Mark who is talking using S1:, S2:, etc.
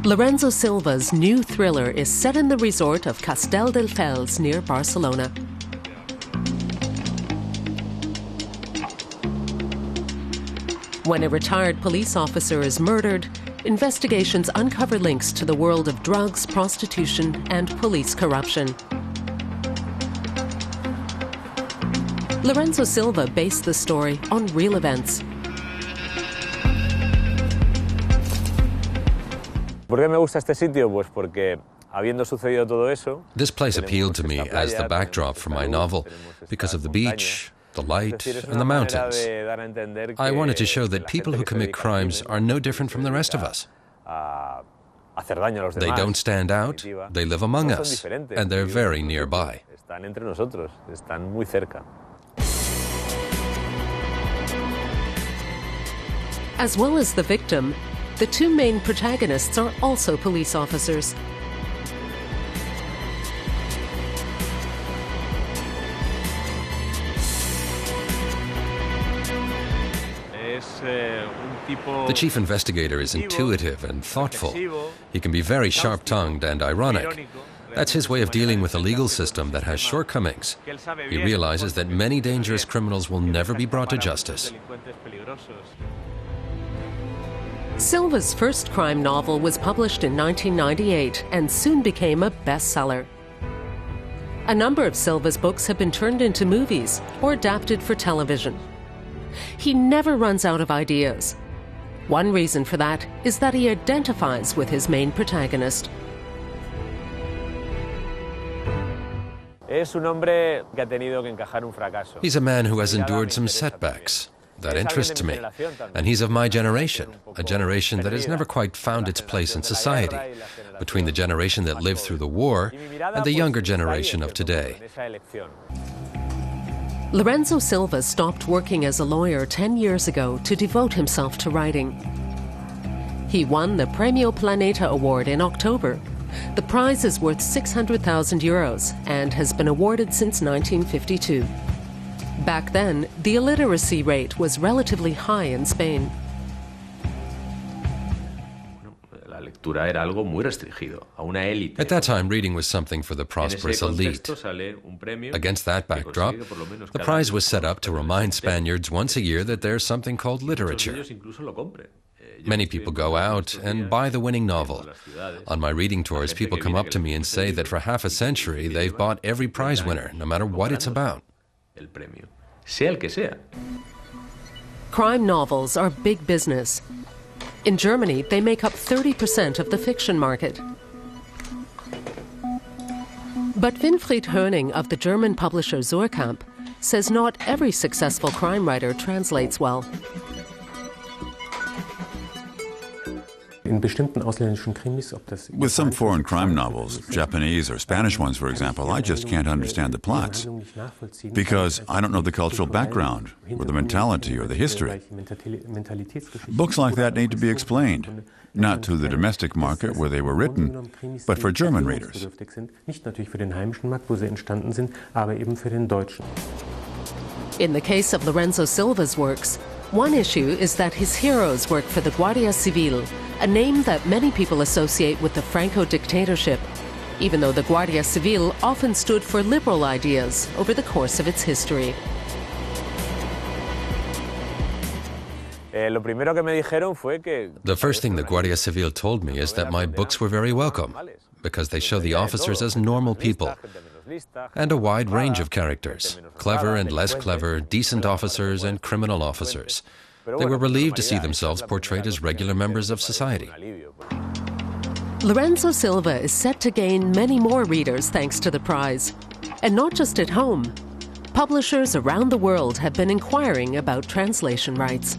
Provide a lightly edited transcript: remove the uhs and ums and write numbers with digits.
S1: Lorenzo Silva's new thriller is set in the resort of Castelldefels near Barcelona. When a retired police officer is murdered, investigations uncover links to the world of drugs, prostitution, and police corruption. Lorenzo Silva based the story on real events.
S2: ¿Por qué me gusta este sitio? Pues porque habiendo sucedido todo eso.
S3: This place appealed to me as the backdrop for my novel because of the beach, the light, and the mountains. I wanted to show that people who commit crimes are no different from the rest of us. They don't stand out, they live among us, and they're very nearby.
S1: As well as the victim, the two main protagonists are also police officers.
S3: The chief investigator is intuitive and thoughtful. He can be very sharp-tongued and ironic. That's his way of dealing with a legal system that has shortcomings. He realizes that many dangerous criminals will never be brought to justice.
S1: Silva's first crime novel was published in 1998 and soon became a bestseller. A number of Silva's books have been turned into movies or adapted for television. He never runs out of ideas. One reason for that is that he identifies with his main protagonist.
S2: Es un hombre que ha tenido que encajar un fracaso.
S3: He's a man who has endured some setbacks. That interests me. And he's of my generation, a generation that has never quite found its place in society, between the generation that lived through the war and the younger generation of today.
S1: Lorenzo Silva stopped working as a lawyer 10 years ago to devote himself to writing. He won the Premio Planeta Award in October. The prize is worth €600,000 and has been awarded since 1952. Back then, the illiteracy rate was relatively high in Spain.
S3: At that time, reading was something for the prosperous elite. Against that backdrop, the prize was set up to remind Spaniards once a year that there's something called literature. Many people go out and buy the winning novel. On my reading tours, people come up to me and say that for half a century they've bought every prize winner, no matter what it's about.
S1: Crime novels are big business. In Germany, they make up 30% of the fiction market. But Winfried Höning of the German publisher Suhrkamp says not every successful crime writer translates well.
S4: With some foreign crime novels, Japanese or Spanish ones, for example, I just can't understand the plots because I don't know the cultural background or the mentality or the history. Books like that need to be explained, not to the domestic market where they were written, but for German readers.
S1: In the case of Lorenzo Silva's works, one issue is that his heroes work for the Guardia Civil, a name that many people associate with the Franco dictatorship, even though the Guardia Civil often stood for liberal ideas over the course of its history.
S3: The first thing the Guardia Civil told me is that my books were very welcome, because they show the officers as normal people, and a wide range of characters, clever and less clever, decent officers and criminal officers. They were relieved to see themselves portrayed as regular members of society.
S1: Lorenzo Silva is set to gain many more readers thanks to the prize. And not just at home. Publishers around the world have been inquiring about translation rights.